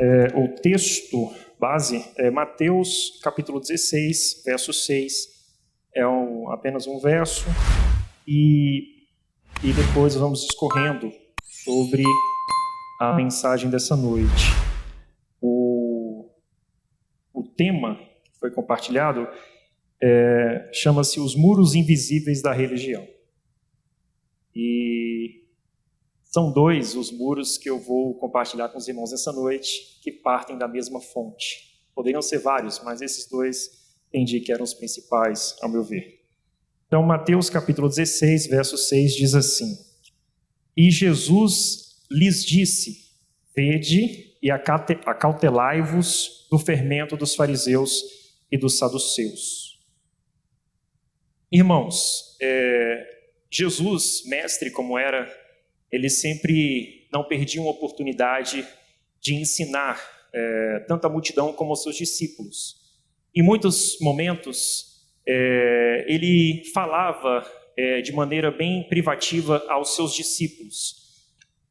O texto base é Mateus capítulo 16, verso 6. É apenas um verso e depois vamos discorrendo sobre a mensagem dessa noite. O tema que foi compartilhado chama-se Os Muros Invisíveis da Religião. E são dois os muros que eu vou compartilhar com os irmãos essa noite, que partem da mesma fonte. Poderiam ser vários, mas esses dois entendi que eram os principais, ao meu ver. Então, Mateus capítulo 16, verso 6 diz assim: E Jesus lhes disse: Vede e acautelai-vos do fermento dos fariseus e dos saduceus. Irmãos, Jesus, mestre como era, ele sempre não perdia uma oportunidade de ensinar tanto a multidão como os seus discípulos. Em muitos momentos, ele falava de maneira bem privativa aos seus discípulos.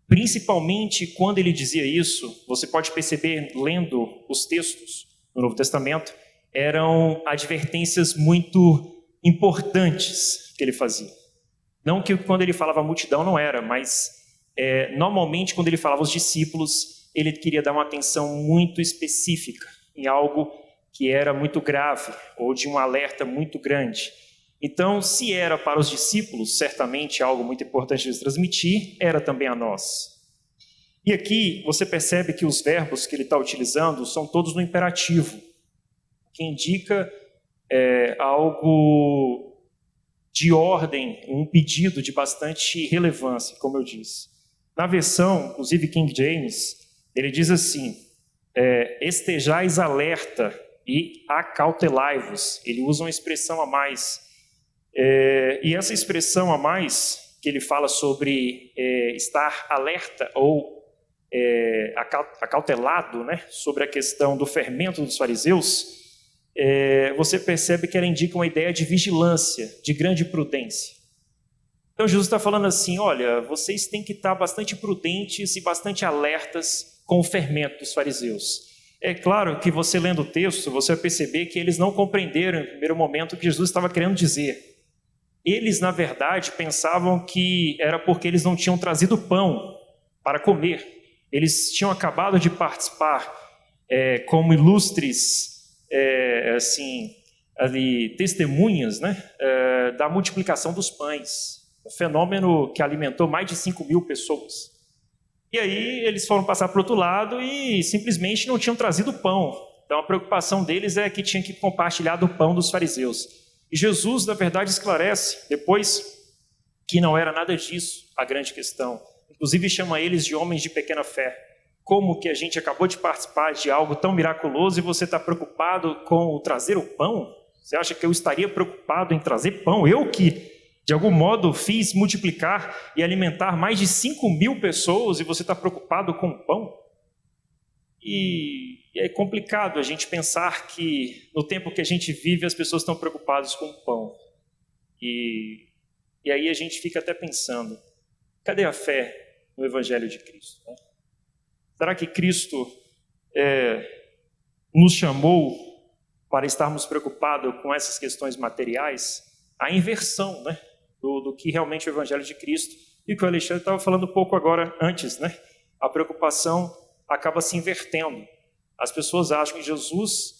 Principalmente quando ele dizia isso, você pode perceber, lendo os textos do Novo Testamento, eram advertências muito importantes que ele fazia. Não que quando ele falava a multidão não era, mas normalmente quando ele falava aos discípulos, ele queria dar uma atenção muito específica em algo que era muito grave ou de um alerta muito grande. Então, se era para os discípulos, certamente algo muito importante de transmitir, era também a nós. E aqui você percebe que os verbos que ele está utilizando são todos no imperativo, que indica algo de ordem, um pedido de bastante relevância, como eu disse. Na versão, inclusive King James, ele diz assim: estejais alerta e acautelai-vos. Ele usa uma expressão a mais. E essa expressão a mais, que ele fala sobre estar alerta ou acautelado, né, sobre a questão do fermento dos fariseus, você percebe que ela indica uma ideia de vigilância, de grande prudência. Então Jesus está falando assim: olha, vocês têm que estar bastante prudentes e bastante alertas com o fermento dos fariseus. É claro que você lendo o texto, você vai perceber que eles não compreenderam no primeiro momento o que Jesus estava querendo dizer. Eles, na verdade, pensavam que era porque eles não tinham trazido pão para comer. Eles tinham acabado de participar como ilustres testemunhas, né, da multiplicação dos pães, um fenômeno que alimentou mais de 5.000 pessoas. E aí eles foram passar para o outro lado e simplesmente não tinham trazido pão. Então a preocupação deles é que tinha que compartilhar do pão dos fariseus. E Jesus, na verdade, esclarece depois que não era nada disso a grande questão. Inclusive chama eles de homens de pequena fé. Como que a gente acabou de participar de algo tão miraculoso e você está preocupado com trazer o pão? Você acha que eu estaria preocupado em trazer pão? Eu que, de algum modo, fiz multiplicar e alimentar mais de 5.000 pessoas e você está preocupado com o pão? E é complicado a gente pensar que no tempo que a gente vive as pessoas estão preocupadas com o pão. E aí a gente fica até pensando, cadê a fé no Evangelho de Cristo, né? Será que Cristo nos chamou para estarmos preocupados com essas questões materiais? A inversão, né, do que realmente é o Evangelho de Cristo. E o que o Alexandre estava falando um pouco agora antes, né? A preocupação acaba se invertendo. As pessoas acham que Jesus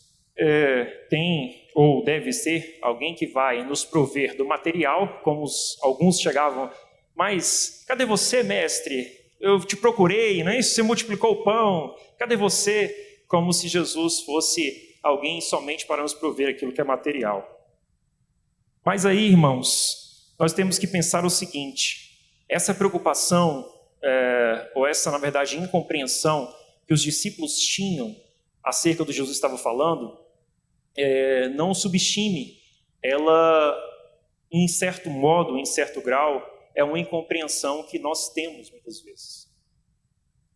tem ou deve ser alguém que vai nos prover do material, como alguns chegavam: mas cadê você, mestre? Eu te procurei, né? Você multiplicou o pão, cadê você? Como se Jesus fosse alguém somente para nos prover aquilo que é material. Mas aí, irmãos, nós temos que pensar o seguinte: essa preocupação, ou essa, na verdade, incompreensão que os discípulos tinham acerca do que Jesus estava falando, não subestime. Ela, em certo modo, em certo grau, é uma incompreensão que nós temos muitas vezes.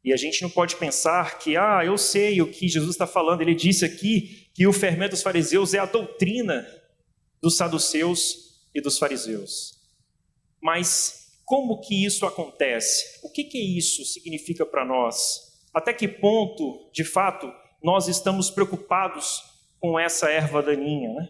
E a gente não pode pensar que, eu sei o que Jesus está falando. Ele disse aqui que o fermento dos fariseus é a doutrina dos saduceus e dos fariseus. Mas como que isso acontece? O que isso significa para nós? Até que ponto, de fato, nós estamos preocupados com essa erva daninha, né?